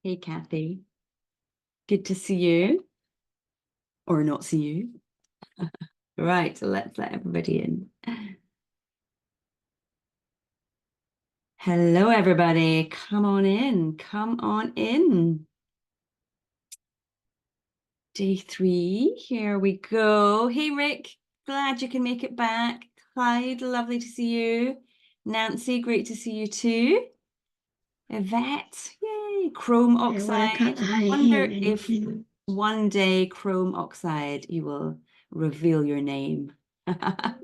Hey, Kathy. Good to see you, or not see you. Right, so let's let everybody in. Hello, everybody. Come on in. Come on in. Day 3. Here we go. Hey, Rick. Glad you can make it back. Clyde, lovely to see you. Nancy, great to see you too. Yvette, yay. Chrome Oxide. Wonder if one day, Chrome Oxide, you will reveal your name. Right,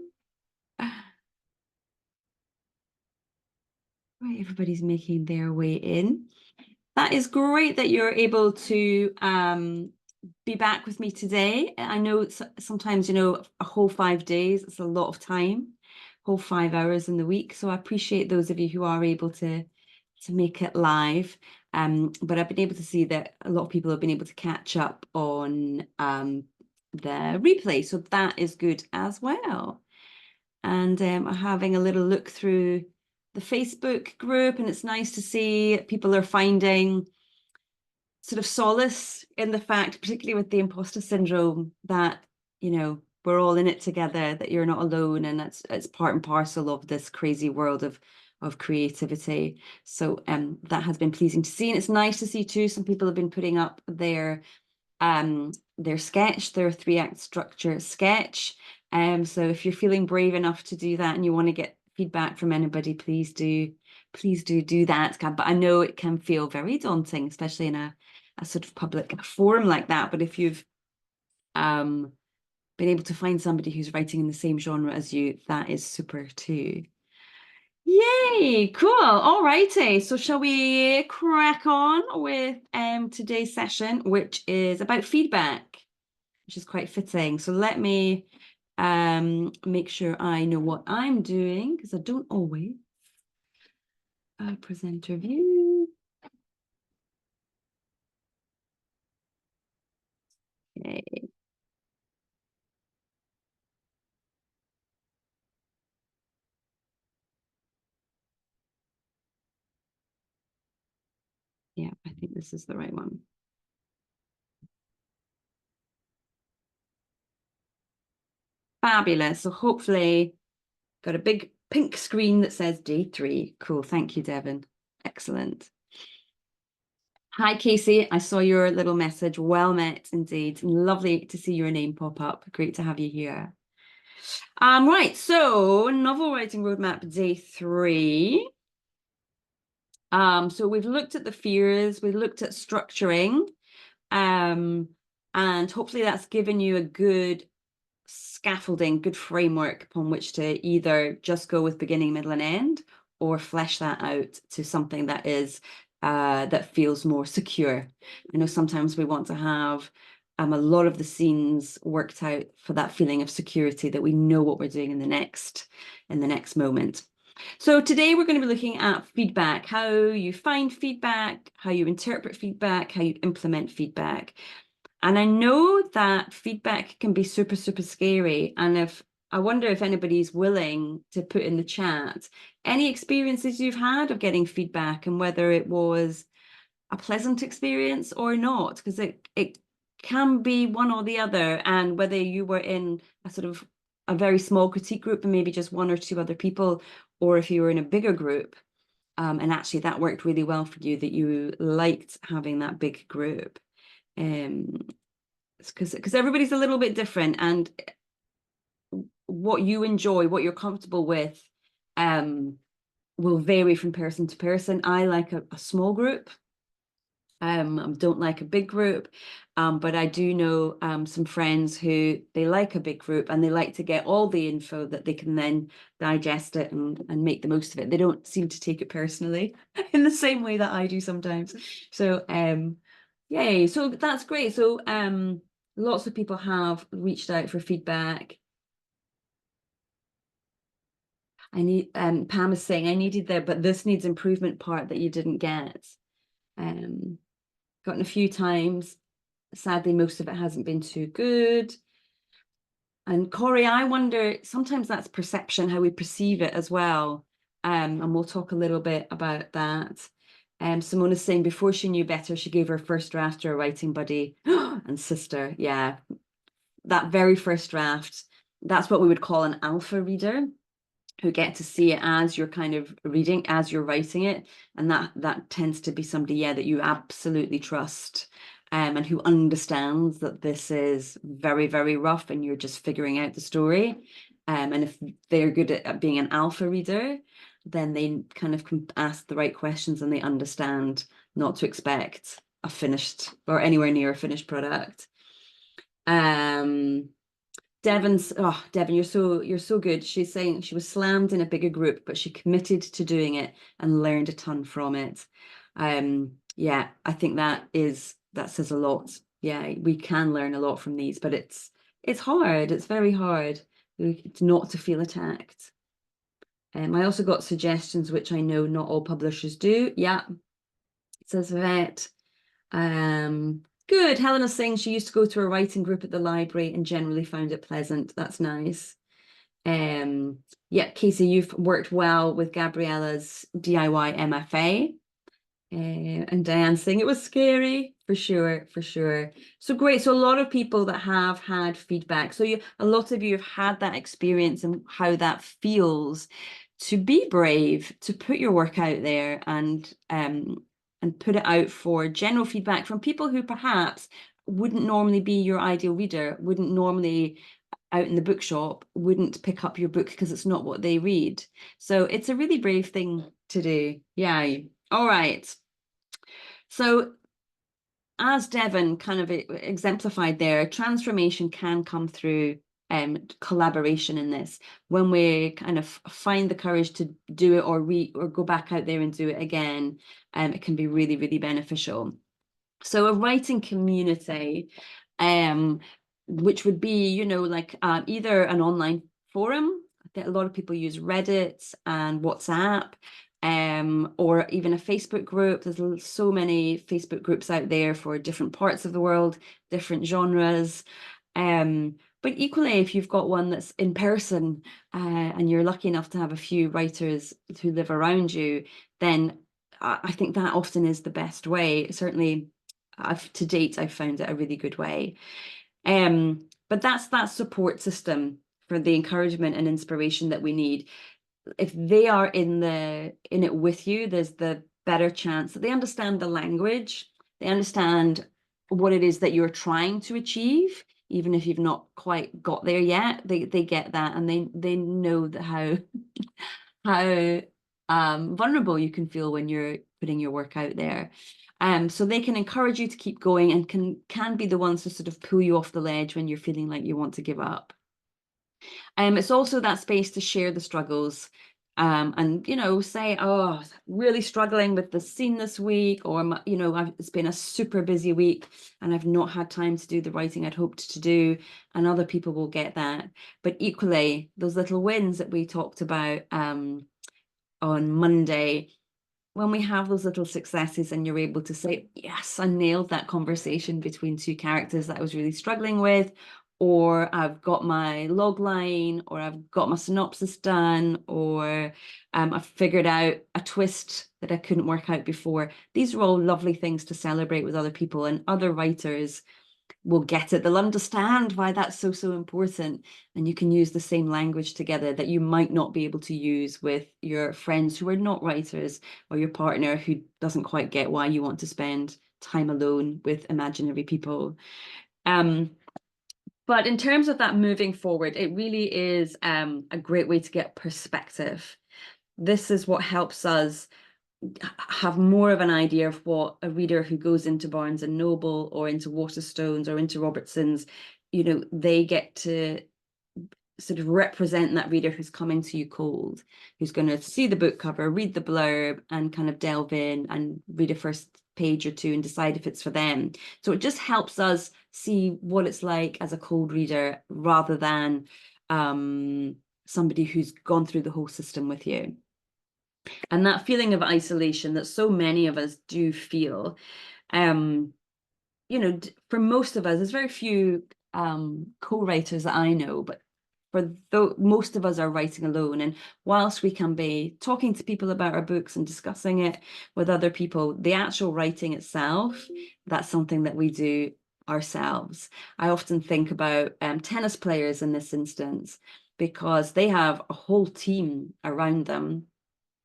everybody's making their way in. That is great that you're able to be back with me today. I know sometimes, a whole 5 days, it's a lot of time, whole 5 hours in the week. So I appreciate those of you who are able to make it live. But I've been able to see that a lot of people have been able to catch up on the replay. So that is good as well. And I'm having a little look through the Facebook group, and it's nice to see people are finding sort of solace in the fact, particularly with the imposter syndrome, that we're all in it together, that you're not alone, and it's part and parcel of this crazy world of creativity. So that has been pleasing to see, and it's nice to see too some people have been putting up their sketch, their 3-act structure sketch. So if you're feeling brave enough to do that and you want to get feedback from anybody, please do that. But I know it can feel very daunting, especially in a sort of public forum like that. But if you've been able to find somebody who's writing in the same genre as you, that is super too. Yay, cool. All righty. So shall we crack on with today's session, which is about feedback, which is quite fitting. So let me make sure I know what I'm doing, because I don't always. Presenter view. Okay. Yeah, I think this is the right one. Fabulous. So hopefully got a big pink screen that says day 3. Cool. Thank you, Devon. Excellent. Hi, Casey. I saw your little message. Well met indeed. Lovely to see your name pop up. Great to have you here. Right. So novel writing roadmap day 3. So we've looked at the fears, we've looked at structuring, and hopefully that's given you a good scaffolding, good framework upon which to either just go with beginning, middle, and end, or flesh that out to something that is that feels more secure. I know sometimes we want to have a lot of the scenes worked out for that feeling of security, that we know what we're doing in the next moment. So today we're going to be looking at feedback, how you find feedback, how you interpret feedback, how you implement feedback. And I know that feedback can be super, super scary. And I wonder if anybody's willing to put in the chat any experiences you've had of getting feedback, and whether it was a pleasant experience or not, because it can be one or the other. And whether you were in a sort of a very small critique group and maybe just 1 or 2 other people, or if you were in a bigger group, and actually that worked really well for you, that you liked having that big group. Because everybody's a little bit different, and what you enjoy, what you're comfortable with, will vary from person to person. I like a small group. Don't like a big group, but I do know some friends who they like a big group, and they like to get all the info that they can then digest it and make the most of it. They don't seem to take it personally in the same way that I do sometimes. So yay, so that's great. So lots of people have reached out for feedback. Pam is saying I needed there, but this needs improvement part that you didn't get. Gotten a few times. Sadly, most of it hasn't been too good. And Corey, I wonder, sometimes that's perception, how we perceive it as well. And we'll talk a little bit about that. Simona's saying before she knew better, she gave her first draft to a writing buddy and sister. Yeah, that very first draft, that's what we would call an alpha reader, who get to see it as you're kind of reading, as you're writing it. And that tends to be somebody, yeah, that you absolutely trust, and who understands that this is very, very rough and you're just figuring out the story. And if they're good at being an alpha reader, then they kind of can ask the right questions and they understand not to expect a finished or anywhere near a finished product. Devon, you're so good. She's saying she was slammed in a bigger group, but she committed to doing it and learned a ton from it. Yeah, I think that says a lot. Yeah, we can learn a lot from these, but it's hard. It's very hard not to feel attacked. I also got suggestions, which I know not all publishers do. Yeah, it says vet. Good. Helena's saying she used to go to a writing group at the library and generally found it pleasant. That's nice. Yeah, Casey, you've worked well with Gabriella's DIY MFA. And Diane's saying it was scary, for sure, for sure. So great. So a lot of people that have had feedback. So a lot of you have had that experience and how that feels to be brave, to put your work out there and put it out for general feedback from people who perhaps wouldn't normally be your ideal reader, wouldn't normally out in the bookshop, wouldn't pick up your book because it's not what they read. So it's a really brave thing to do. Yeah. All right. So as Devon kind of exemplified there, transformation can come through collaboration in this. When we kind of find the courage to do it or go back out there and do it again, it can be really, really beneficial. So a writing community, which would be, like either an online forum. I think a lot of people use Reddit and WhatsApp, or even a Facebook group. There's so many Facebook groups out there for different parts of the world, different genres. But equally, if you've got one that's in person, and you're lucky enough to have a few writers who live around you, then I think that often is the best way. Certainly, to date, I've found it a really good way. But that's that support system for the encouragement and inspiration that we need. If they are in it with you, there's the better chance that they understand the language, they understand what it is that you're trying to achieve, even if you've not quite got there yet. They get that, and they know that how vulnerable you can feel when you're putting your work out there. So they can encourage you to keep going and can be the ones to sort of pull you off the ledge when you're feeling like you want to give up. It's also that space to share the struggles, and say, oh, really struggling with the scene this week, or it's been a super busy week and I've not had time to do the writing I'd hoped to do, and other people will get that. But equally, those little wins that we talked about on Monday, when we have those little successes and you're able to say, yes, I nailed that conversation between two characters that I was really struggling with, or I've got my log line, or I've got my synopsis done, or I've figured out a twist that I couldn't work out before. These are all lovely things to celebrate with other people, and other writers will get it. They'll understand why that's so, so important. And you can use the same language together that you might not be able to use with your friends who are not writers, or your partner who doesn't quite get why you want to spend time alone with imaginary people. But in terms of that moving forward, it really is a great way to get perspective. This is what helps us have more of an idea of what a reader who goes into Barnes and Noble or into Waterstones or into Robertson's, they get to sort of represent that reader who's coming to you cold, who's going to see the book cover, read the blurb, and kind of delve in and read a first page or two and decide if it's for them. So it just helps us see what it's like as a cold reader, rather than somebody who's gone through the whole system with you. And that feeling of isolation that so many of us do feel, for most of us, there's very few co-writers that I know, but most of us are writing alone. And whilst we can be talking to people about our books and discussing it with other people, the actual writing itself, that's something that we do ourselves. I often think about tennis players in this instance, because they have a whole team around them.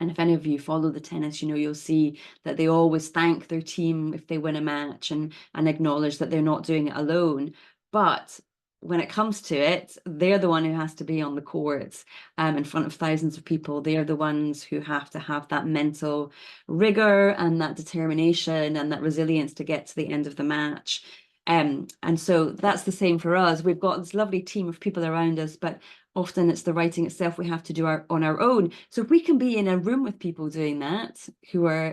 And if any of you follow the tennis, you'll see that they always thank their team if they win a match, and acknowledge that they're not doing it alone. But when it comes to it, they're the one who has to be on the courts in front of thousands of people. They're the ones who have to have that mental rigor and that determination and that resilience to get to the end of the match. And so that's the same for us. We've got this lovely team of people around us, but often it's the writing itself we have to do on our own. So if we can be in a room with people doing that,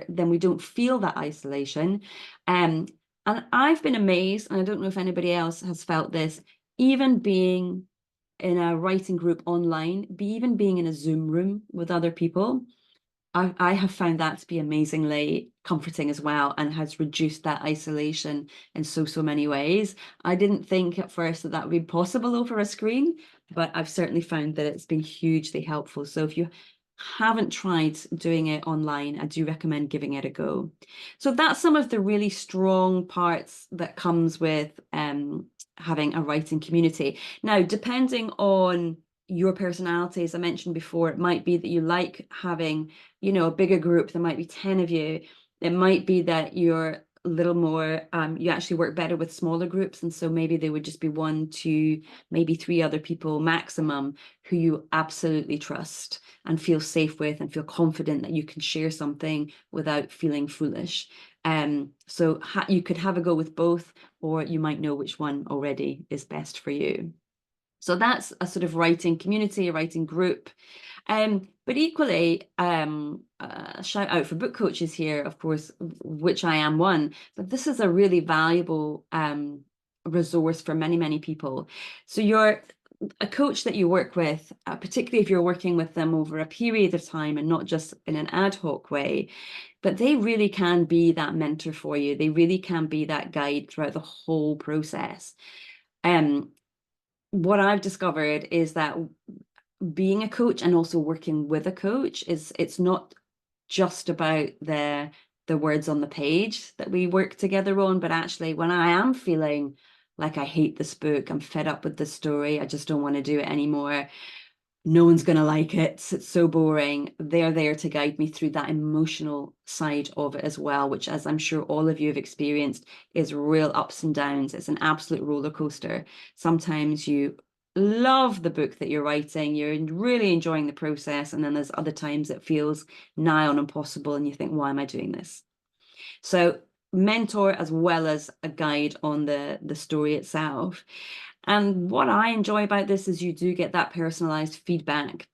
then we don't feel that isolation. And I've been amazed, and I don't know if anybody else has felt this, even being in a writing group online, even being in a Zoom room with other people, I have found that to be amazingly comforting as well, and has reduced that isolation in so many ways. I didn't think at first that would be possible over a screen, but I've certainly found that it's been hugely helpful. So if you haven't tried doing it online, I do recommend giving it a go. So that's some of the really strong parts that comes with having a writing community. Now, depending on your personality, as I mentioned before, it might be that you like having, a bigger group. There might be 10 of you. It might be that you're a little more, you actually work better with smaller groups. And so maybe there would just be 1, 2, maybe 3 other people maximum who you absolutely trust and feel safe with and feel confident that you can share something without feeling foolish. So you could have a go with both, or you might know which one already is best for you. So that's a sort of writing community, a writing group. But equally, shout out for book coaches here, of course, which I am one, but this is a really valuable resource for many people. So you're a coach that you work with, particularly if you're working with them over a period of time and not just in an ad hoc way, but they really can be that mentor for you. They really can be that guide throughout the whole process. What I've discovered is that being a coach and also working with a coach it's not just about the words on the page that we work together on, but actually when I am feeling like I hate this book, I'm fed up with this story, I just don't want to do it anymore, no one's going to like it, it's so boring, they're there to guide me through that emotional side of it as well, which, as I'm sure all of you have experienced, is real ups and downs. It's an absolute roller coaster. Sometimes you love the book that you're writing, you're really enjoying the process, and then there's other times it feels nigh on impossible and you think, why am I doing this? So mentor as well as a guide on the story itself. And what I enjoy about this is you do get that personalized feedback.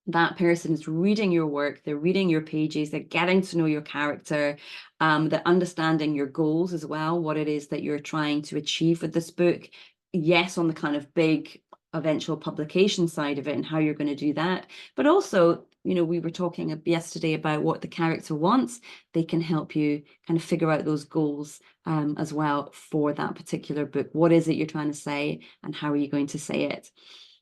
That person is reading your work, they're reading your pages, they're getting to know your character, they're understanding your goals as well, what it is that you're trying to achieve with this book. Yes, on the kind of big eventual publication side of it and how you're going to do that. But also, we were talking yesterday about what the character wants. They can help you kind of figure out those goals as well for that particular book. What is it you're trying to say and how are you going to say it?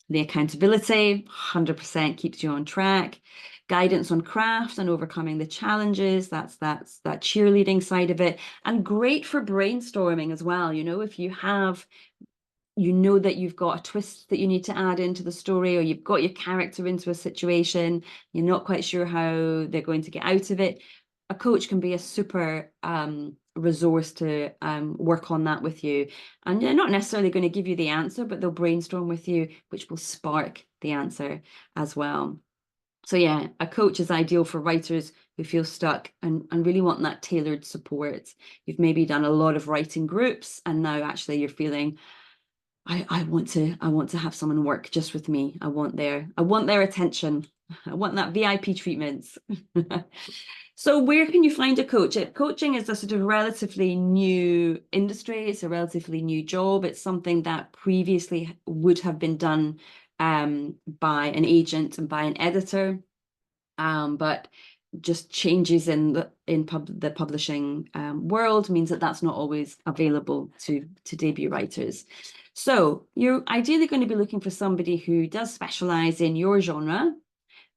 The accountability, 100% keeps you on track. Guidance on craft and overcoming the challenges, that's that cheerleading side of it. And great for brainstorming as well. If you have, that you've got a twist that you need to add into the story, or you've got your character into a situation, you're not quite sure how they're going to get out of it, a coach can be a super resource to work on that with you. And they're not necessarily going to give you the answer, but they'll brainstorm with you, which will spark the answer as well. So yeah, a coach is ideal for writers who feel stuck and really want that tailored support. You've maybe done a lot of writing groups and now actually you're feeling, I want to have someone work just with me. I want their attention. I want that VIP treatment. So where can you find a coach? Coaching is a sort of relatively new industry. It's a relatively new job. It's something that previously would have been done by an agent and by an editor. But just changes in the publishing world means that that's not always available to debut writers. So you're ideally going to be looking for somebody who does specialize in your genre,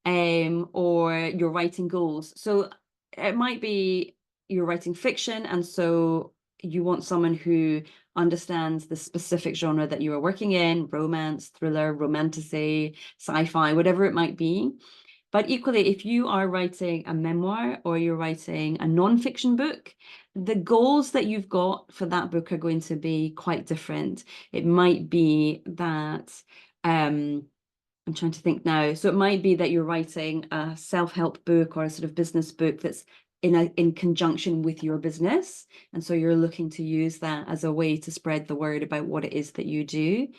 or your writing goals. So it might be you're writing fiction, and so you want someone who understands the specific genre that you are working in: romance, thriller, romantasy, sci-fi, whatever it might be. But equally, if you are writing a memoir or you're writing a non-fiction book, the goals that you've got for that book are going to be quite different. It might be that, I'm trying to think now. So it might be that you're writing a self-help book or a sort of business book that's in conjunction with your business. And so you're looking to use that as a way to spread the word about what it is that you do.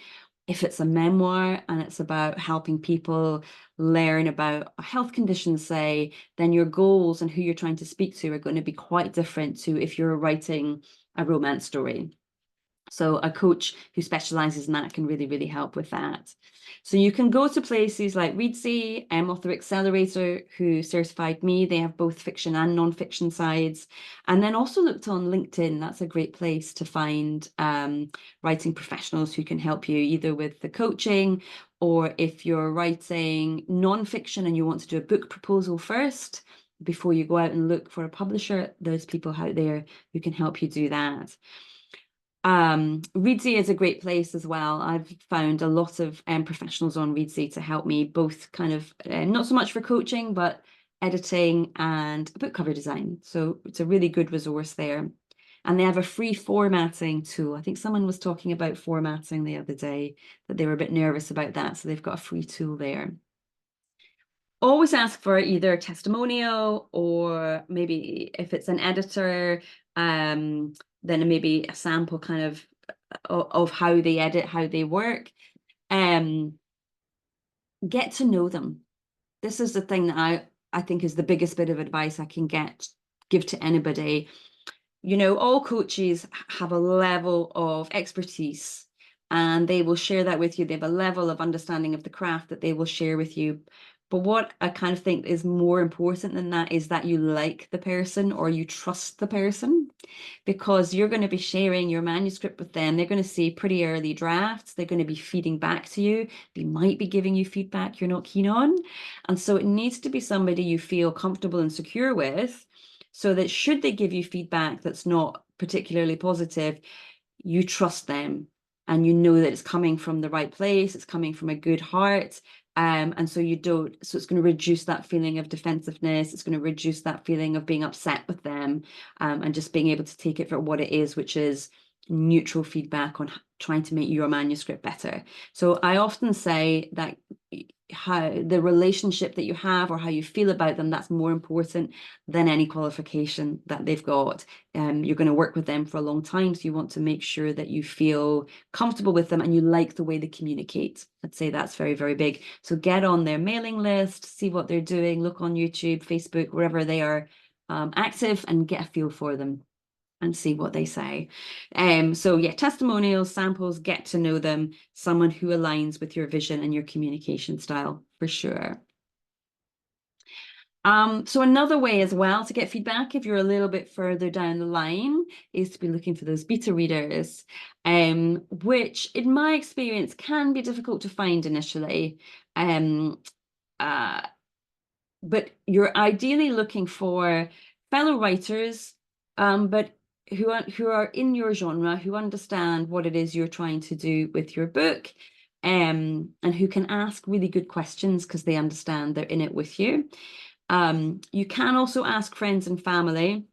If it's a memoir and it's about helping people learn about a health condition, say, then your goals and who you're trying to speak to are going to be quite different to if you're writing a romance story. So a coach who specializes in that can really, really help with that. So you can go to places like Readsy, Author Accelerator, who certified me. They have both fiction and non-fiction sides. And then also looked on LinkedIn. That's a great place to find writing professionals who can help you either with the coaching, or if you're writing non-fiction and you want to do a book proposal first before you go out and look for a publisher, there's people out there who can help you do that. Readsy is a great place as well. I've found a lot of professionals on Readsy to help me, both kind of not so much for coaching, but editing and book cover design. So it's a really good resource there. And they have a free formatting tool. I think someone was talking about formatting the other day, that they were a bit nervous about that. So they've got a free tool there. Always ask for either a testimonial, or maybe if it's an editor, then maybe a sample kind of how they edit, how they work. Get to know them. This is the thing that I think is the biggest bit of advice I can give to anybody. You know, all coaches have a level of expertise, and they will share that with you. They have a level of understanding of the craft that they will share with you. But what I kind of think is more important than that is that you like the person, or you trust the person, because you're going to be sharing your manuscript with them. They're going to see pretty early drafts. They're going to be feeding back to you. They might be giving you feedback you're not keen on. And so it needs to be somebody you feel comfortable and secure with, so that should they give you feedback that's not particularly positive, you trust them and you know that it's coming from the right place, it's coming from a good heart. And so so it's going to reduce that feeling of defensiveness. It's going to reduce that feeling of being upset with them, and just being able to take it for what it is, which is neutral feedback on trying to make your manuscript better. So I often say that how the relationship that you have or how you feel about them, that's more important than any qualification that they've got. You're going to work with them for a long time, so you want to make sure that you feel comfortable with them and you like the way they communicate. I'd say that's very, very big. So get on their mailing list, see what they're doing, look on YouTube, Facebook, wherever they are active, and get a feel for them and see what they say. So yeah, testimonials, samples, get to know them, someone who aligns with your vision and your communication style, for sure. So another way as well to get feedback, if you're a little bit further down the line, is to be looking for those beta readers, which in my experience can be difficult to find initially. But you're ideally looking for fellow writers, but who are in your genre, who understand what it is you're trying to do with your book, and who can ask really good questions because they understand they're in it with you. You can also ask friends and family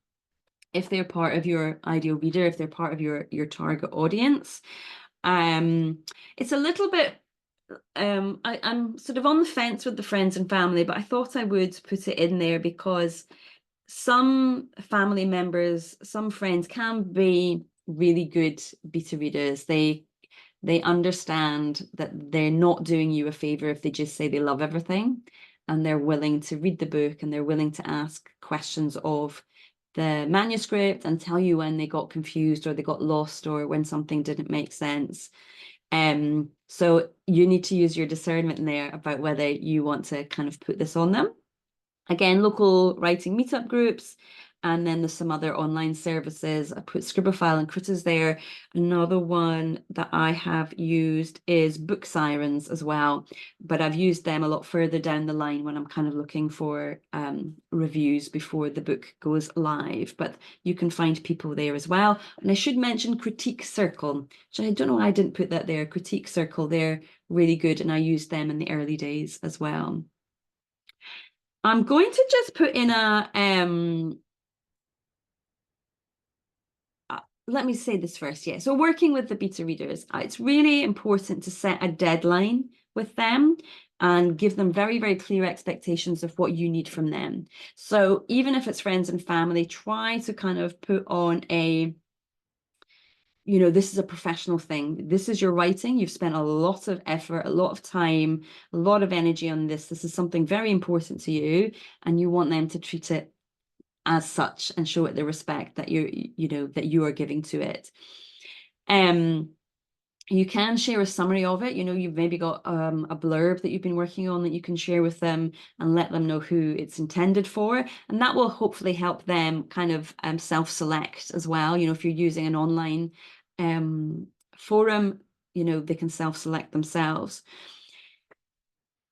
if they're part of your ideal reader, if they're part of your target audience. It's a little bit, I'm sort of on the fence with the friends and family, but I thought I would put it in there because some family members, some friends can be really good beta readers. They understand that they're not doing you a favor if they just say they love everything, and they're willing to read the book, and they're willing to ask questions of the manuscript and tell you when they got confused or they got lost or when something didn't make sense. So you need to use your discernment in there about whether you want to kind of put this on them. Again, local writing meetup groups, and then there's some other online services. I put Scribophile and Critters there. Another one that I have used is Book Sirens as well, but I've used them a lot further down the line when I'm kind of looking for reviews before the book goes live. But you can find people there as well. And I should mention Critique Circle, which I don't know why I didn't put that there. Critique Circle, they're really good, and I used them in the early days as well. I'm going to just put in let me say this first. Yeah. So working with the beta readers, it's really important to set a deadline with them and give them very, very clear expectations of what you need from them. So even if it's friends and family, try to kind of put on this is a professional thing. This is your writing. You've spent a lot of effort, a lot of time, a lot of energy on this. This is something very important to you, and you want them to treat it as such and show it the respect that you are giving to it. You can share a summary of it. You've maybe got a blurb that you've been working on that you can share with them and let them know who it's intended for. And that will hopefully help them kind of self-select as well. If you're using an online forum, they can self-select themselves.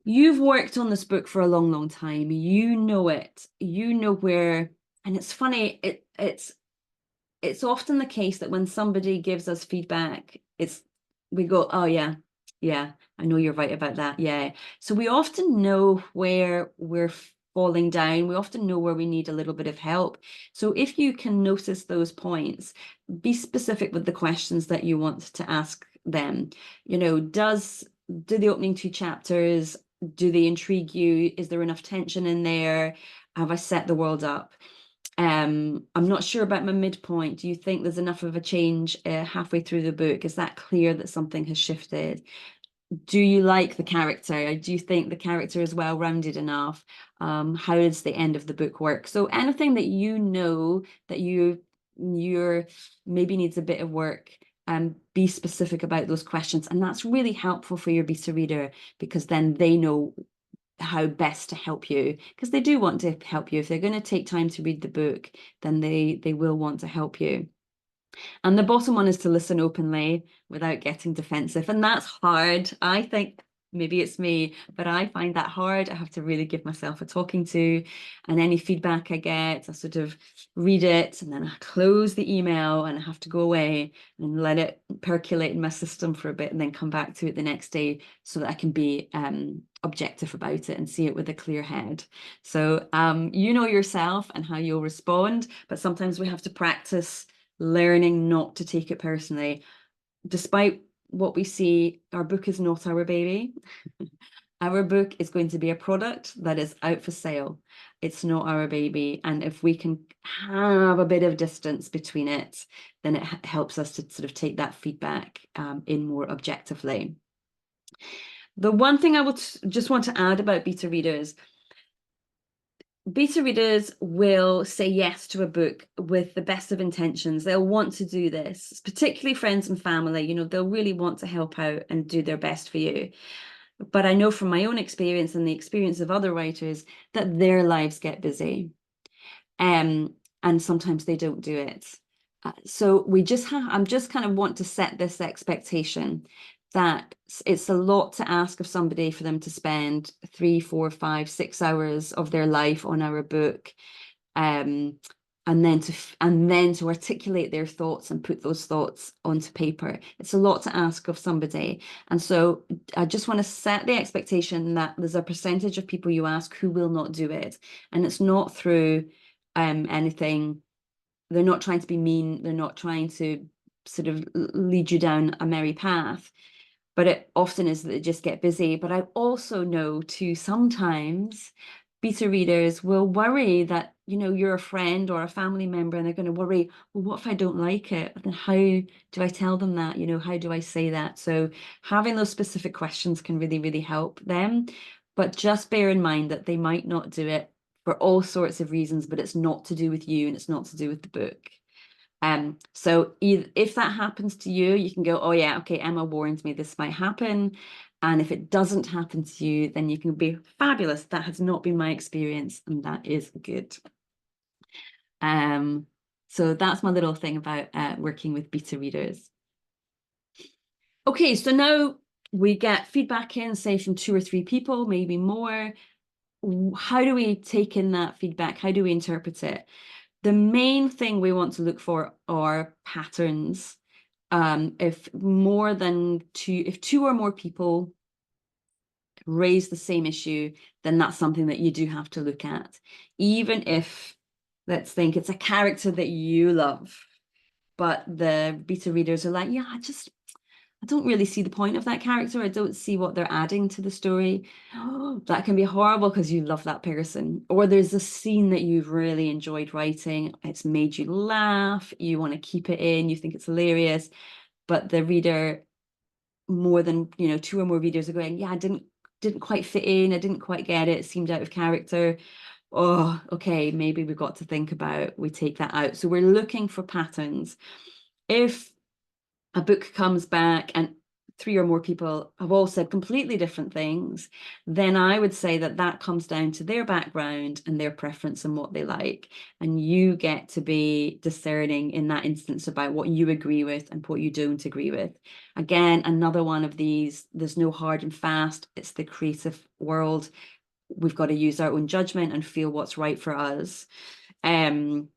You've worked on this book for a long, long time. You know it. You know where, and it's funny, it's often the case that when somebody gives us feedback, we go, oh yeah, I know you're right about that. Yeah. So we often know where we're falling down. We often know where we need a little bit of help. So if you can notice those points, be specific with the questions that you want to ask them. Do the opening 2 chapters, do they intrigue you? Is there enough tension in there? Have I set the world up? I'm not sure about my midpoint. Do you think there's enough of a change halfway through the book? Is that clear that something has shifted? Do you like the character? Do you think the character is well-rounded enough? How does the end of the book work? So anything that you know that you're maybe needs a bit of work, be specific about those questions. And that's really helpful for your beta reader, because then they know how best to help you, because they do want to help you. If they're going to take time to read the book, then they will want to help you. And the bottom one is to listen openly without getting defensive. And that's hard. I think maybe it's me, but I find that hard. I have to really give myself a talking to, and any feedback I get, I sort of read it and then I close the email and I have to go away and let it percolate in my system for a bit and then come back to it the next day so that I can be objective about it and see it with a clear head. So you know yourself and how you'll respond, but sometimes we have to practice learning not to take it personally. Despite what we see, our book is not our baby. Our book is going to be a product that is out for sale. It's not our baby. And if we can have a bit of distance between it, then it helps us to sort of take that feedback in more objectively. The one thing I would just want to add about beta readers will say yes to a book with the best of intentions. They'll want to do this, particularly friends and family. They'll really want to help out and do their best for you. But I know from my own experience and the experience of other writers that their lives get busy. And sometimes they don't do it. So I'm just kind of want to set this expectation that it's a lot to ask of somebody for them to spend 3, 4, 5, 6 hours of their life on our book, and then to articulate their thoughts and put those thoughts onto paper. It's a lot to ask of somebody. And so I just want to set the expectation that there's a percentage of people you ask who will not do it. And it's not through anything. They're not trying to be mean. They're not trying to sort of lead you down a merry path. But it often is that they just get busy. But I also know too, sometimes beta readers will worry that, you're a friend or a family member, and they're going to worry, well, what if I don't like it? Then how do I tell them that? How do I say that? So having those specific questions can really, really help them. But just bear in mind that they might not do it for all sorts of reasons, but it's not to do with you and it's not to do with the book. So if that happens to you, you can go, oh yeah, okay, Emma warned me this might happen. And if it doesn't happen to you, then you can be fabulous. That has not been my experience, and that is good. So that's my little thing about working with beta readers. Okay, so now we get feedback in, say from 2 or 3 people, maybe more. How do we take in that feedback? How do we interpret it? The main thing we want to look for are patterns. If 2 or more people raise the same issue, then that's something that you do have to look at. Even if, let's think, it's a character that you love, but the beta readers are like, yeah, I don't really see the point of that character. I don't see what they're adding to the story. That can be horrible because you love that person. Or there's a scene that you've really enjoyed writing. It's made you laugh. You want to keep it in. You think it's hilarious. But the reader, more than 2 or more readers are going, yeah, I didn't quite fit in. I didn't quite get it. It seemed out of character. Oh, okay, maybe we've got to think about, we take that out. So we're looking for patterns. If a book comes back and 3 or more people have all said completely different things, then I would say that that comes down to their background and their preference and what they like. And you get to be discerning in that instance about what you agree with and what you don't agree with. Again, another one of these, there's no hard and fast. It's the creative world. We've got to use our own judgment and feel what's right for us. And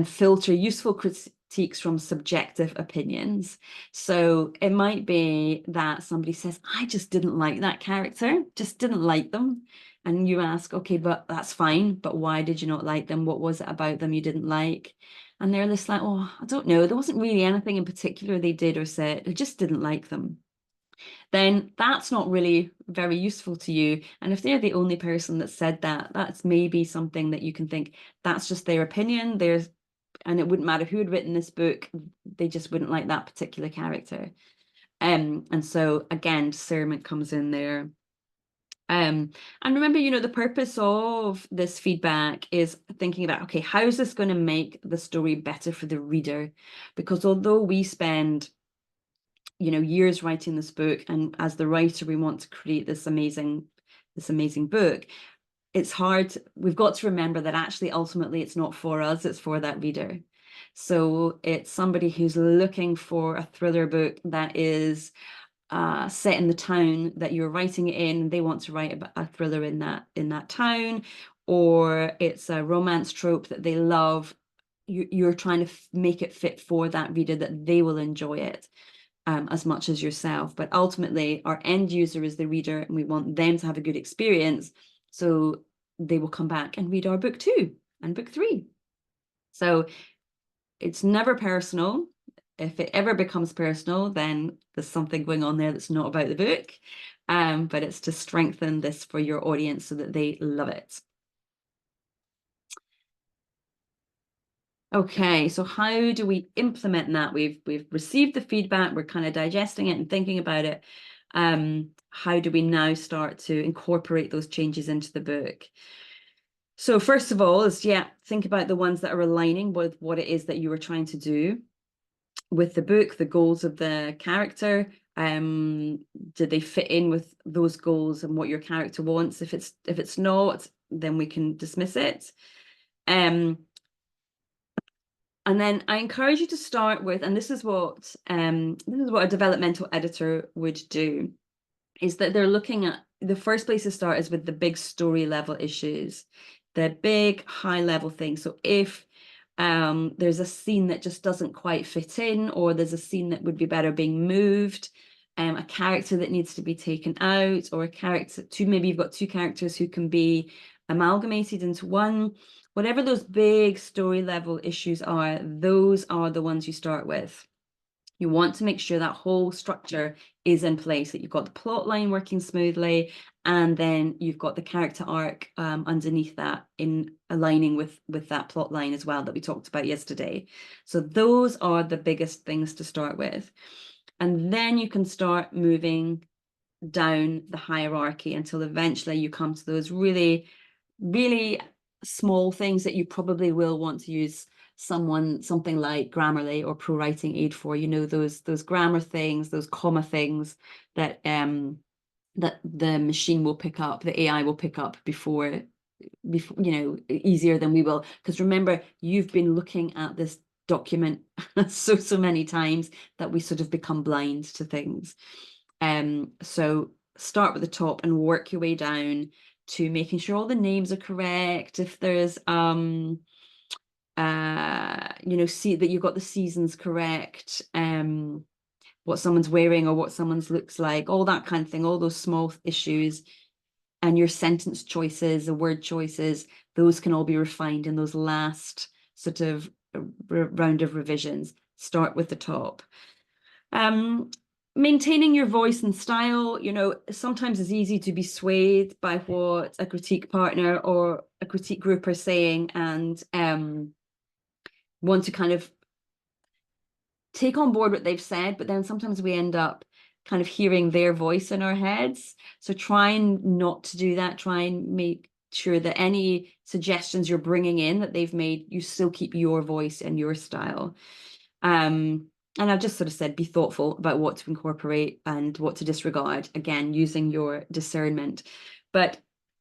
filter useful critiques from subjective opinions. So it might be that somebody says, I just didn't like that character, just didn't like them. And you ask, okay, but that's fine. But why did you not like them? What was it about them you didn't like? And they're just like, oh, I don't know. There wasn't really anything in particular they did or said. I just didn't like them. Then that's not really very useful to you. And if they're the only person that said that, that's maybe something that you can think, that's just their opinion. And it wouldn't matter who had written this book, they just wouldn't like that particular character. And so again, discernment comes in there. And remember, the purpose of this feedback is thinking about, okay, how is this going to make the story better for the reader? Because although we spend, years writing this book, and as the writer, we want to create this amazing book, it's hard. We've got to remember that actually, ultimately, it's not for us, it's for that reader. So it's somebody who's looking for a thriller book that is set in the town that you're writing it in. They want to write a thriller in that town, or it's a romance trope that they love. You're trying to make it fit for that reader, that they will enjoy it as much as yourself. But ultimately, our end user is the reader, and we want them to have a good experience. So they will come back and read our book 2 and book 3. So it's never personal. If it ever becomes personal, then there's something going on there that's not about the book. But it's to strengthen this for your audience so that they love it. Okay, so how do we implement that? We've received the feedback, we're kind of digesting it and thinking about it. How do we now start to incorporate those changes into the book? So first of all is, think about the ones that are aligning with what it is that you were trying to do with the book, the goals of the character. Did they fit in with those goals and what your character wants? If it's not, then we can dismiss it. And then I encourage you to start with, and this is what a developmental editor would do, is that they're looking at, the first place to start is with the big story level issues, the big high level things. So if there's a scene that just doesn't quite fit in, or there's a scene that would be better being moved, a character that needs to be taken out, or maybe you've got 2 characters who can be amalgamated into one. Whatever those big story level issues are, those are the ones you start with. You want to make sure that whole structure is in place, that you've got the plot line working smoothly, and then you've got the character arc underneath that in aligning with that plot line as well that we talked about yesterday. So those are the biggest things to start with. And then you can start moving down the hierarchy until eventually you come to those really, really small things that you probably will want to use something like Grammarly or ProWriting Aid for, you know, those grammar things, those comma things that that the machine will pick up, the AI will pick up before, you know, easier than we will. Because remember, you've been looking at this document so many times that we sort of become blind to things. So start with the top and work your way down to making sure all the names are correct. If there's you know, see that you've got the seasons correct, what someone's wearing or what someone's looks like, all that kind of thing, all those small issues, and your sentence choices, the word choices, those can all be refined in those last sort of round of revisions. Start with the top. Maintaining your voice and style, you know, sometimes it's easy to be swayed by what a critique partner or a critique group are saying, and want to kind of take on board what they've said, but then sometimes we end up kind of hearing their voice in our heads. So try and not to do that. Try and make sure that any suggestions you're bringing in that they've made, you still keep your voice and your style. And I've just sort of said, be thoughtful about what to incorporate and what to disregard, again, using your discernment. But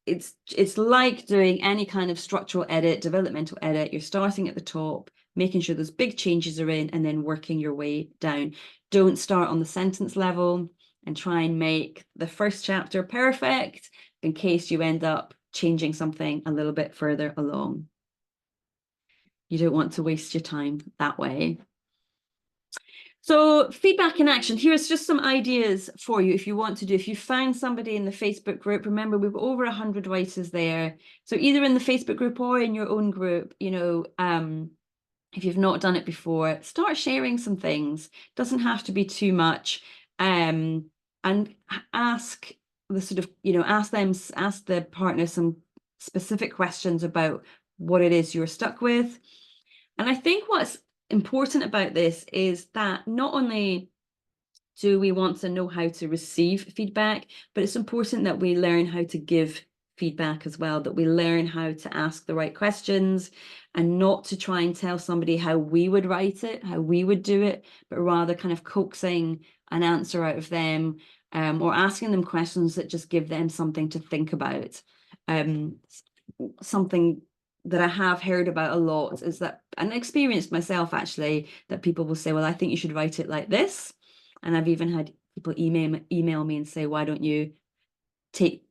it's like doing any kind of structural edit, developmental edit. You're starting at the top, making sure those big changes are in, and then working your way down. Don't start on the sentence level and try and make the first chapter perfect in case you end up changing something a little bit further along. You don't want to waste your time that way. So feedback in action, here's just some ideas for you if you want to do. If you find somebody in the Facebook group, remember we've got over 100 writers there. So either in the Facebook group or in your own group, you know, if you've not done it before, start sharing some things. Doesn't have to be too much. And ask the sort of, you know, ask the partner some specific questions about what it is you're stuck with. And I think what's important about this is that not only do we want to know how to receive feedback, but it's important that we learn how to give feedback as well, that we learn how to ask the right questions and not to try and tell somebody how we would write it, how we would do it, but rather kind of coaxing an answer out of them, or asking them questions that just give them something to think about. Something that I have heard about a lot is that, and experienced myself actually, that people will say, well, I think you should write it like this. And I've even had people email me and say, why don't you take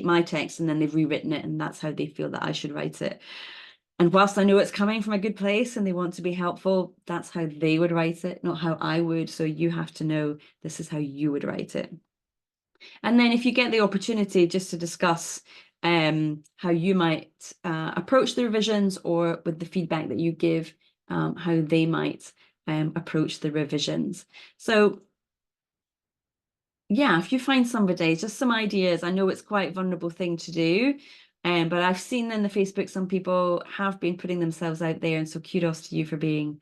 my text, and then they've rewritten it, and that's how they feel that I should write it. And whilst I know it's coming from a good place and they want to be helpful, that's how they would write it, not how I would. So you have to know this is how you would write it. And then if you get the opportunity just to discuss how you might approach the revisions, or with the feedback that you give, how they might approach the revisions. So yeah, if you find somebody, just some ideas. I know it's quite a vulnerable thing to do, but I've seen in the Facebook some people have been putting themselves out there, and so kudos to you for being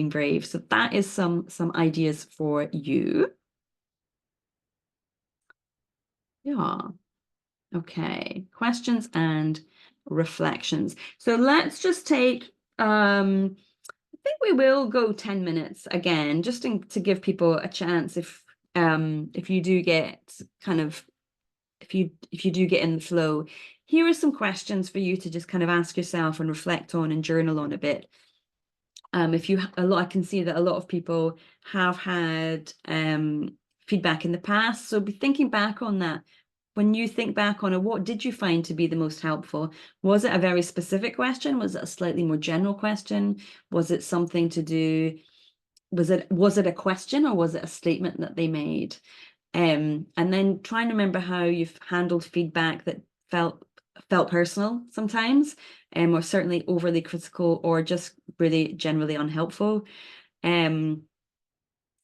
brave. So that is some ideas for you. Yeah. Okay, questions and reflections. So let's just take, I think we will go 10 minutes again, just to give people a chance if you do get kind of, if you do get in the flow. Here are some questions for you to just kind of ask yourself and reflect on and journal on a bit. I can see that a lot of people have had feedback in the past, so be thinking back on that. When you think back on it, what did you find to be the most helpful? Was it a very specific question? Was it a slightly more general question? Was it something to do, was it a question, or was it a statement that they made? And then try and remember how you've handled feedback that felt personal sometimes, or certainly overly critical, or just really generally unhelpful. And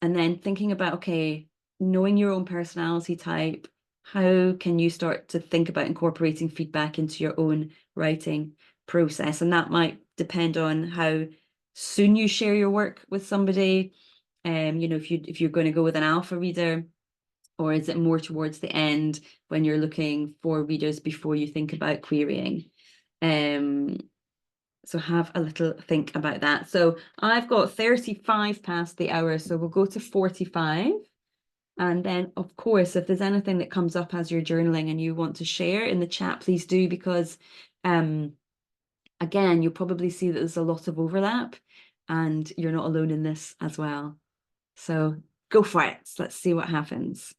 then thinking about, okay, knowing your own personality type, how can you start to think about incorporating feedback into your own writing process? And that might depend on how soon you share your work with somebody. You know, if you're going to go with an alpha reader, or is it more towards the end when you're looking for readers before you think about querying? So have a little think about that. So I've got 35 past the hour, so we'll go to 45. And then, of course, if there's anything that comes up as you're journaling and you want to share in the chat, please do, because again, you'll probably see that there's a lot of overlap and you're not alone in this as well. So go for it. Let's see what happens.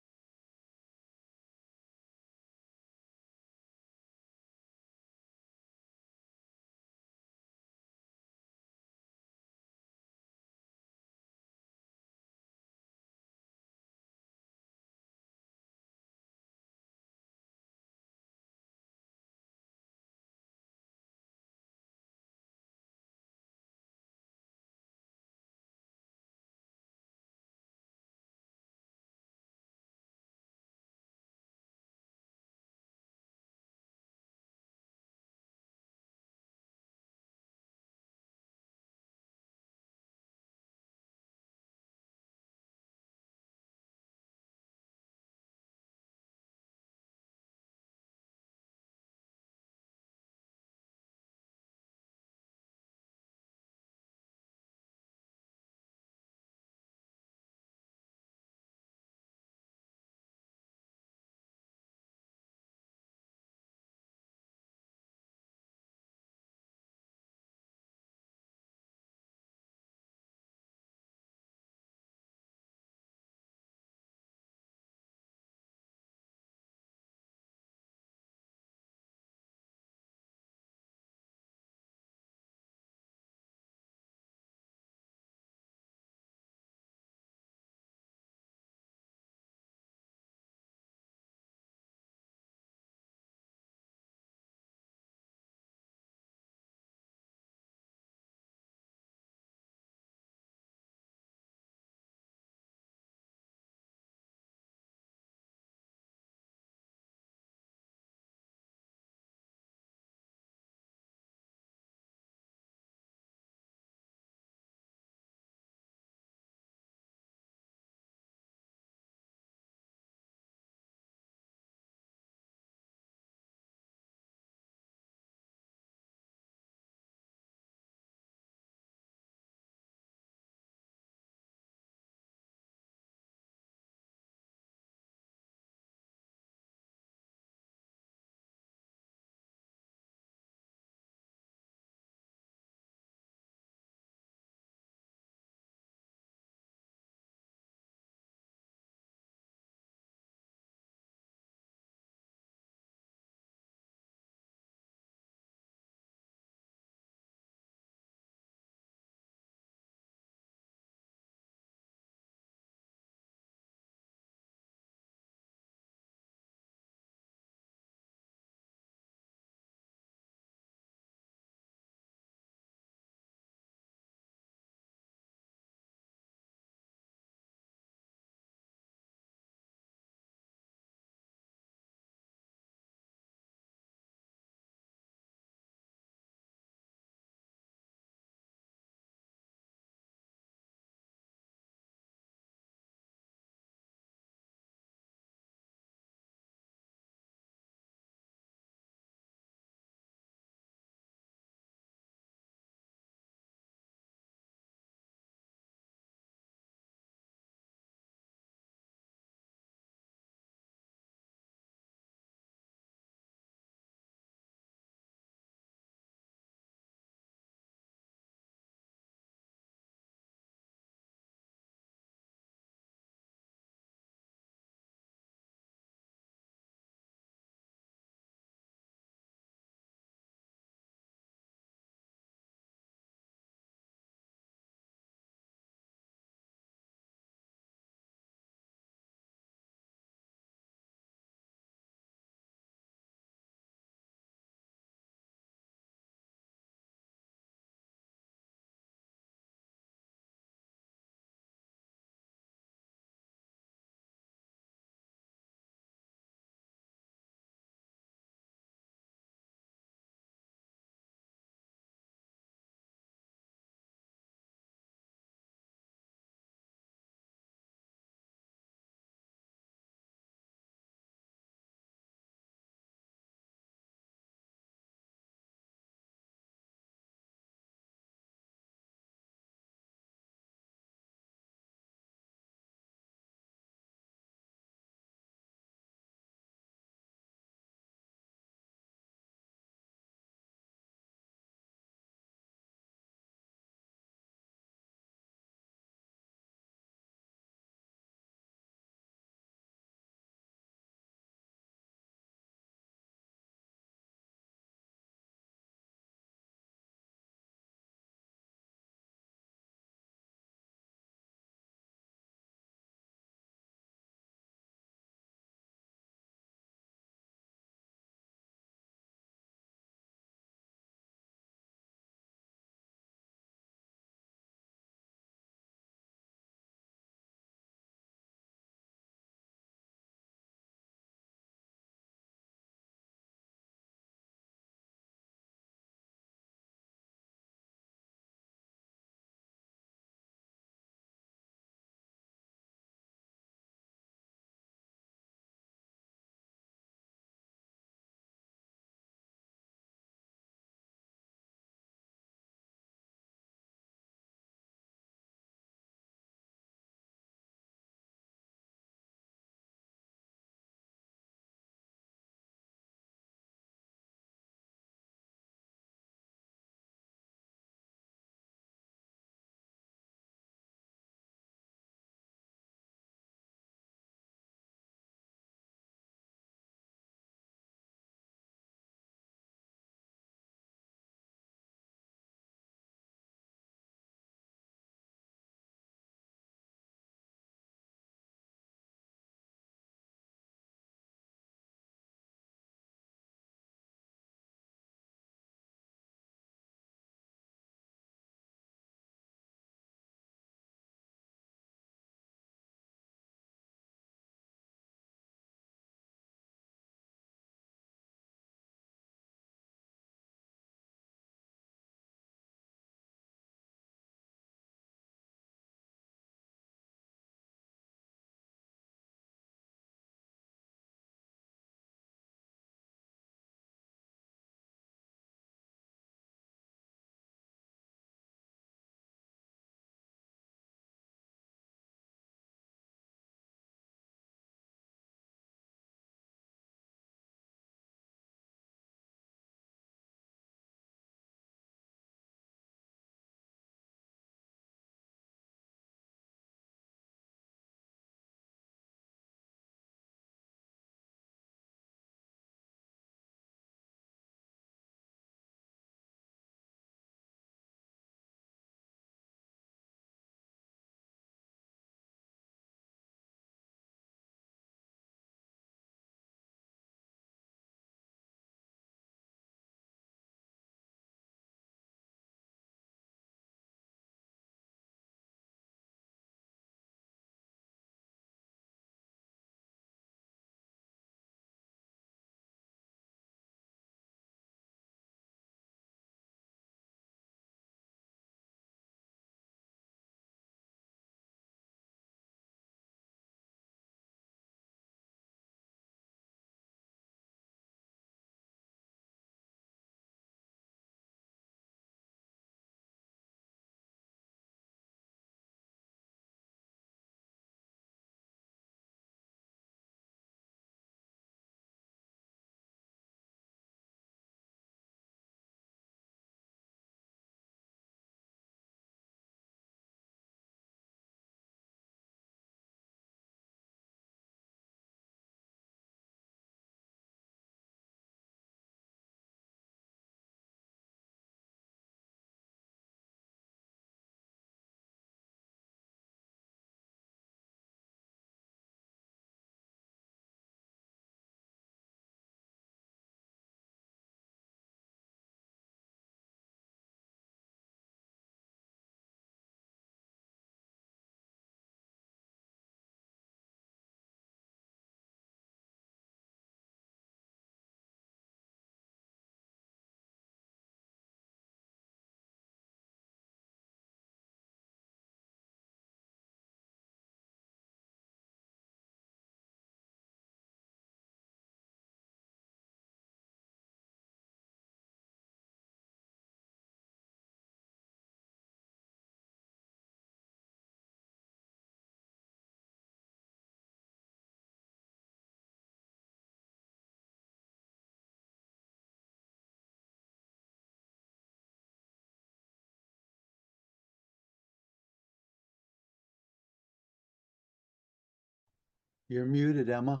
You're muted, Emma.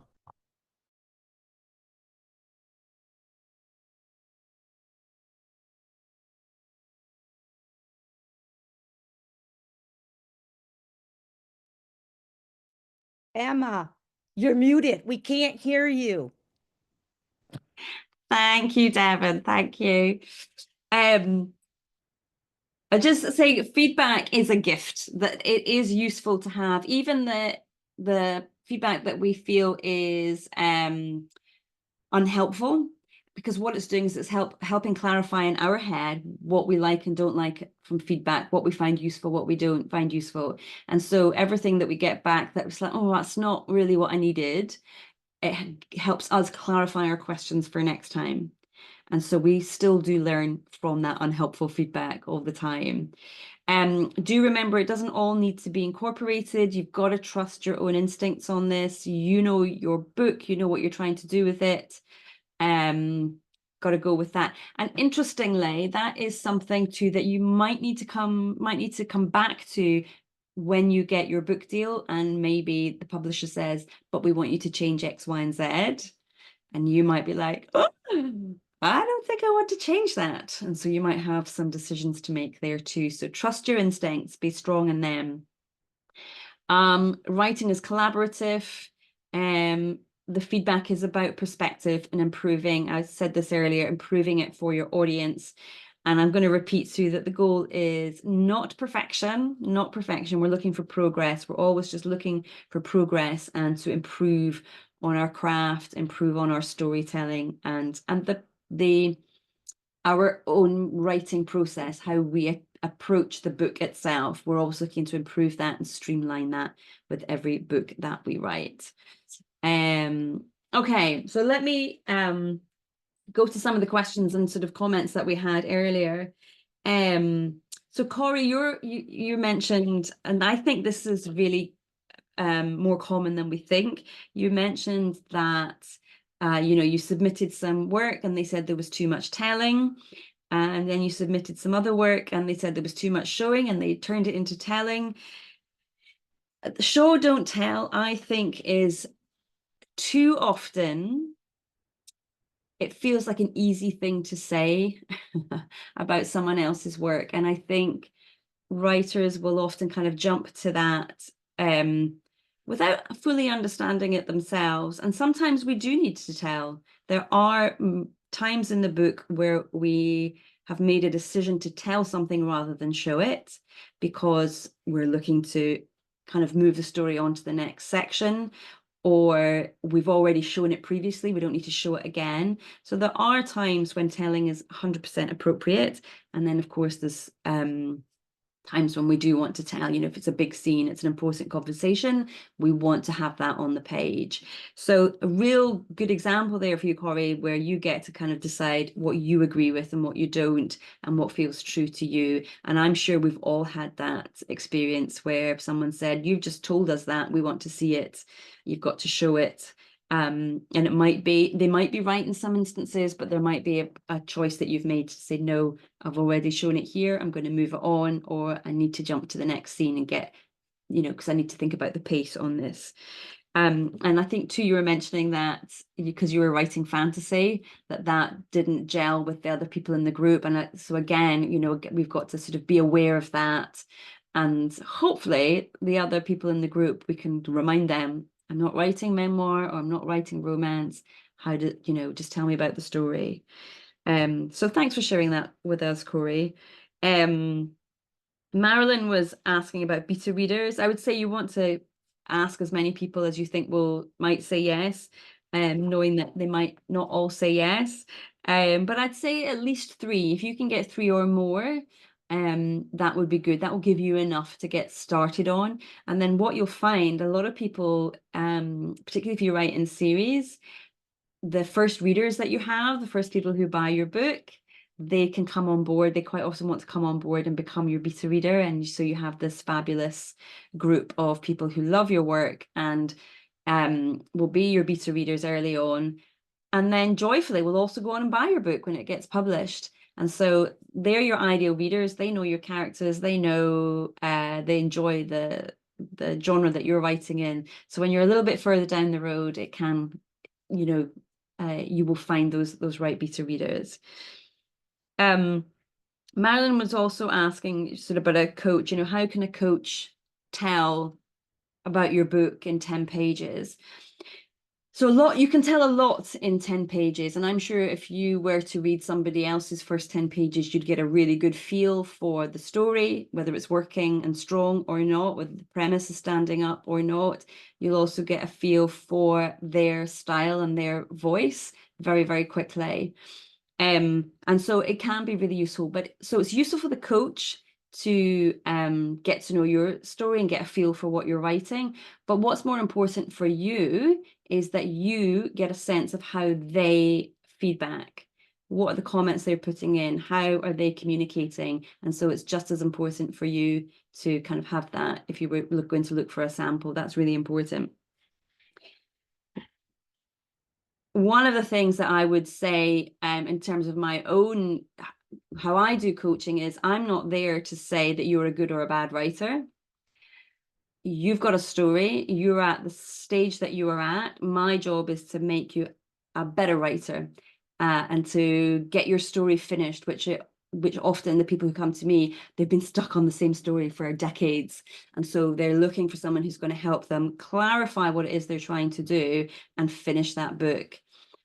Emma, you're muted. We can't hear you. Thank you, Devin. Thank you. Um, I just say feedback is a gift, that it is useful to have. Even the feedback that we feel is unhelpful, because what it's doing is it's helping clarify in our head what we like and don't like from feedback, what we find useful, what we don't find useful. And so everything that we get back that was like, oh, that's not really what I needed, it helps us clarify our questions for next time. And so we still do learn from that unhelpful feedback all the time. Do remember, it doesn't all need to be incorporated. You've got to trust your own instincts on this. You know your book, you know what you're trying to do with it. Got to go with that. And interestingly, that is something too that you might need to come back to when you get your book deal, and maybe the publisher says, but we want you to change X, Y, and Z. And you might be like, oh, I don't think I want to change that. And so you might have some decisions to make there too. So trust your instincts, be strong in them. Writing is collaborative. The feedback is about perspective and improving. I said this earlier, improving it for your audience. And I'm going to repeat too that the goal is not perfection, not perfection. We're looking for progress. We're always just looking for progress and to improve on our craft, improve on our storytelling, and the our own writing process, how we approach the book itself. We're always looking to improve that and streamline that with every book that we write. Okay, so let me go to some of the questions and sort of comments that we had earlier. So Corey, you mentioned, and I think this is really more common than we think. You mentioned that you submitted some work and they said there was too much telling, and then you submitted some other work and they said there was too much showing and they turned it into telling. The show don't tell, I think, is too often it feels like an easy thing to say about someone else's work, and I think writers will often kind of jump to that without fully understanding it themselves. And sometimes we do need to tell. There are times in the book where we have made a decision to tell something rather than show it, because we're looking to kind of move the story on to the next section, or we've already shown it previously, we don't need to show it again. So there are times when telling is 100% appropriate. And then, of course, there's times when we do want to tell, if it's a big scene, it's an important conversation, we want to have that on the page. So a real good example there for you, Corey, where you get to kind of decide what you agree with and what you don't, and what feels true to you. And I'm sure we've all had that experience where someone said, you've just told us that, we want to see it, you've got to show it. And they might be right in some instances, but there might be a choice that you've made to say, no, I've already shown it here, I'm going to move it on, or I need to jump to the next scene and get, because I need to think about the pace on this. And I think too, you were mentioning that because you were writing fantasy, that didn't gel with the other people in the group. And so again, we've got to sort of be aware of that. And hopefully the other people in the group, we can remind them, I'm not writing memoir, or I'm not writing romance. How do, just tell me about the story. So thanks for sharing that with us, Corey. Marilyn was asking about beta readers. I would say you want to ask as many people as you think might say yes, knowing that they might not all say yes. But I'd say at least 3. If you can get 3 or more, that would be good. That will give you enough to get started on. And then what you'll find, a lot of people, particularly if you write in series, the first readers that you have, the first people who buy your book, they can come on board. They quite often want to come on board and become your beta reader. And so you have this fabulous group of people who love your work and will be your beta readers early on. And then joyfully will also go on and buy your book when it gets published. And so they're your ideal readers. They know your characters. They know, they enjoy the the genre that you're writing in. So when you're a little bit further down the road, it can, you know, you will find those right beta readers. Marilyn was also asking sort of about a coach, you know, how can a coach tell about your book in 10 pages? So you can tell a lot in 10 pages. And I'm sure if you were to read somebody else's first 10 pages, you'd get a really good feel for the story, whether it's working and strong or not, whether the premise is standing up or not. You'll also get a feel for their style and their voice very, very quickly. And so it can be really useful, but so it's useful for the coach to get to know your story and get a feel for what you're writing. But what's more important for you is that you get a sense of how they feedback. What are the comments they're putting in? How are they communicating? And so it's just as important for you to kind of have that. If you were going to look for a sample, that's really important. One of the things that I would say in terms of my own, how I do coaching is I'm not there to say that you're a good or a bad writer. You've got a story, you're at the stage that you are at. My job is to make you a better writer and to get your story finished, which often the people who come to me, they've been stuck on the same story for decades. And so they're looking for someone who's going to help them clarify what it is they're trying to do and finish that book.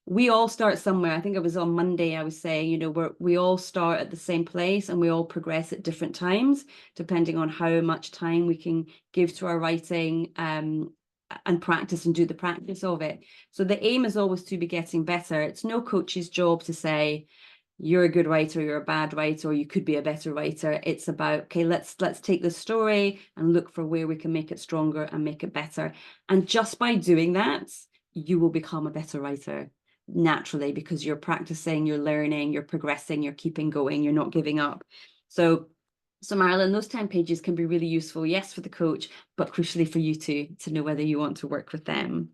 We all start somewhere. I think it was on Monday, I was saying, you know, we all start at the same place and we all progress at different times, depending on how much time we can give to our writing and practice and do the practice of it. So the aim is always to be getting better. It's no coach's job to say, you're a good writer, you're a bad writer, or you could be a better writer. It's about, okay, let's take the story and look for where we can make it stronger and make it better. And just by doing that, you will become a better writer naturally, because you're practicing, you're learning, you're progressing, you're keeping going, you're not giving up. So Marilyn, those 10 pages can be really useful, yes, for the coach, but crucially for you to know whether you want to work with them.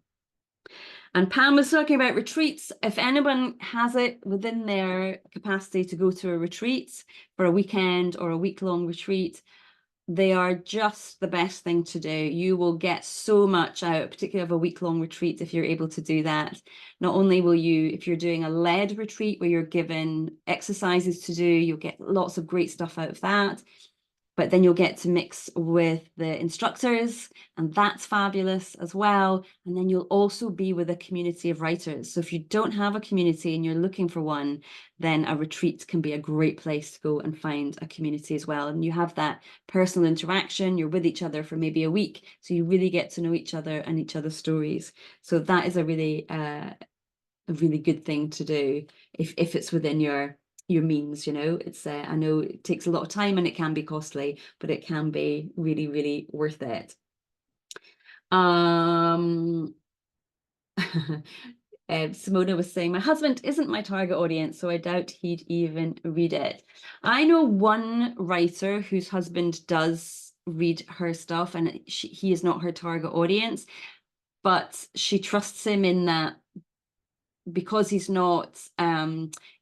And Pam was talking about retreats. If anyone has it within their capacity to go to a retreat for a weekend or a week-long retreat, they are just the best thing to do. You will get so much out, particularly of a week-long retreat, if you're able to do that. Not only will you, if you're doing a led retreat where you're given exercises to do, you'll get lots of great stuff out of that. But then you'll get to mix with the instructors, and that's fabulous as well. And then you'll also be with a community of writers. So if you don't have a community and you're looking for one, then a retreat can be a great place to go and find a community as well. And you have that personal interaction, you're with each other for maybe a week. So you really get to know each other and each other's stories. So that is a really good thing to do if it's within your means. You know, it's I know it takes a lot of time and it can be costly, but it can be really, really worth it. Simona was saying, my husband isn't my target audience, so I doubt he'd even read it. I know one writer whose husband does read her stuff, and he is not her target audience, but she trusts him in that, because he's not,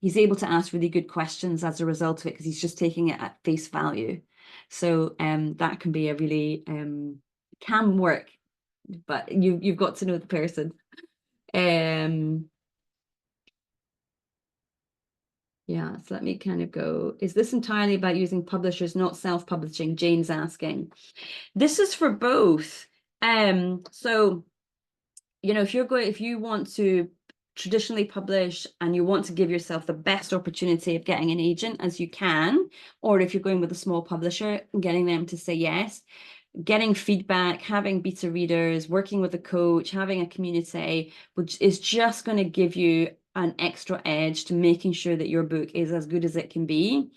he's able to ask really good questions as a result of it, because he's just taking it at face value. So that can be a really, can work, but you've got to know the person. Yeah, so let me kind of go. Is this entirely about using publishers, not self-publishing? Jane's asking. This is for both. So, you know, if you want to traditionally publish and you want to give yourself the best opportunity of getting an agent as you can, or if you're going with a small publisher and getting them to say yes, getting feedback, having beta readers, working with a coach, having a community, which is just going to give you an extra edge to making sure that your book is as good as it can be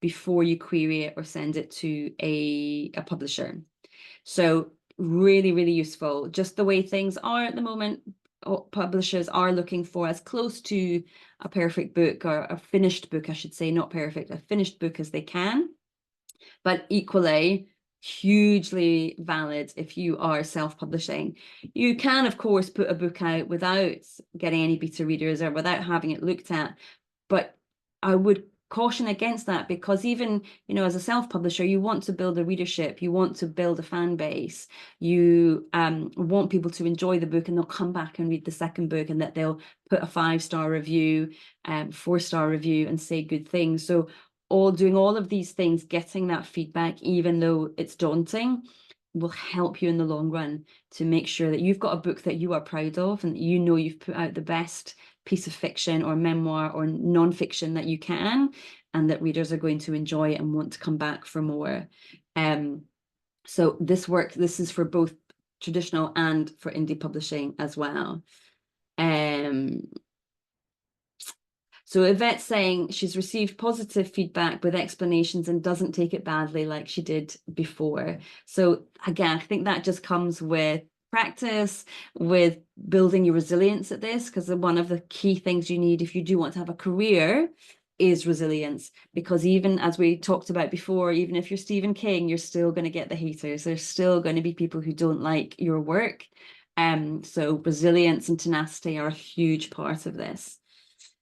before you query it or send it to a publisher. So really, really useful. Just the way things are at the moment, publishers are looking for as close to a perfect book, or a finished book, I should say, not perfect, a finished book as they can. But equally, hugely valid if you are self-publishing. You can, of course, put a book out without getting any beta readers or without having it looked at, but I would caution against that, because even, you know, as a self-publisher, you want to build a readership, you want to build a fan base, you want people to enjoy the book and they'll come back and read the second book, and that they'll put a 5-star review, 4-star review, and say good things. So doing all of these things, getting that feedback, even though it's daunting, will help you in the long run to make sure that you've got a book that you are proud of, and that you know you've put out the best piece of fiction or memoir or non-fiction that you can, and that readers are going to enjoy it and want to come back for more. So this is for both traditional and for indie publishing as well. So Yvette's saying she's received positive feedback with explanations and doesn't take it badly like she did before. So again, I think that just comes with practice, with building your resilience at this, because one of the key things you need if you do want to have a career is resilience. Because even as we talked about before, even if you're Stephen King, you're still going to get the haters. There's still going to be people who don't like your work. So resilience and tenacity are a huge part of this.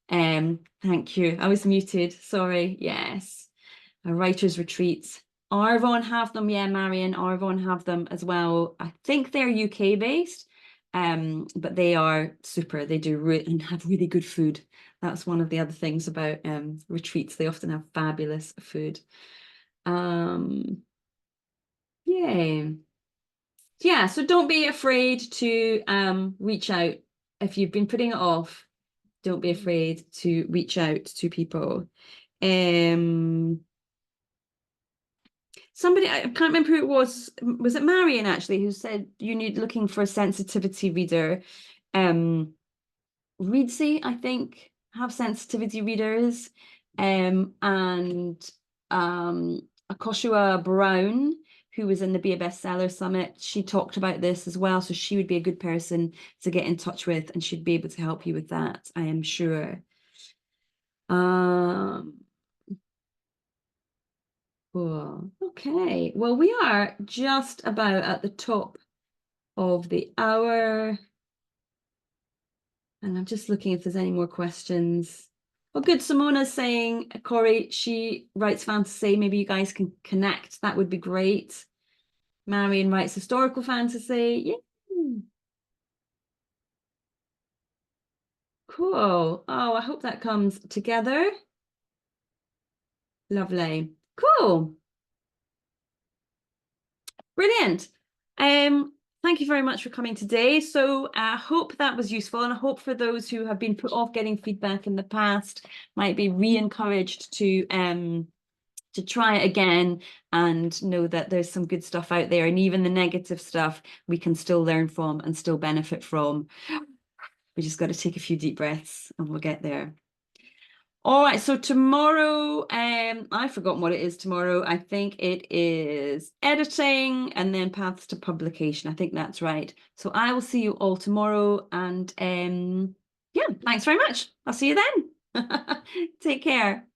Thank you. I was muted. Sorry. Yes. A writer's retreats. Arvon have them. Yeah, Marion, Arvon have them as well. I think they're UK based, but they are super. They do and have really good food. That's one of the other things about retreats. They often have fabulous food. Yeah. Yeah, so don't be afraid to reach out. If you've been putting it off, don't be afraid to reach out to people. Somebody, I can't remember who it was it Marion actually, who said you need looking for a sensitivity reader. Readsy, I think, have sensitivity readers. And Akoshua Brown, who was in the Be a Bestseller Summit, she talked about this as well. So she would be a good person to get in touch with, and she'd be able to help you with that, I am sure. Cool. Okay. Well, we are just about at the top of the hour. And I'm just looking if there's any more questions. Oh, good. Simona's saying, Corey, she writes fantasy. Maybe you guys can connect. That would be great. Marion writes historical fantasy. Yeah. Cool. Oh, I hope that comes together. Lovely. Cool. Brilliant. Thank you very much for coming today. So I hope that was useful, and I hope for those who have been put off getting feedback in the past might be re-encouraged to try it again and know that there's some good stuff out there, and even the negative stuff we can still learn from and still benefit from. We just got to take a few deep breaths and we'll get there. All right, so tomorrow, I've forgotten what it is tomorrow. I think it is editing and then paths to publication. I think that's right. So I will see you all tomorrow, and yeah, thanks very much. I'll see you then. Take care.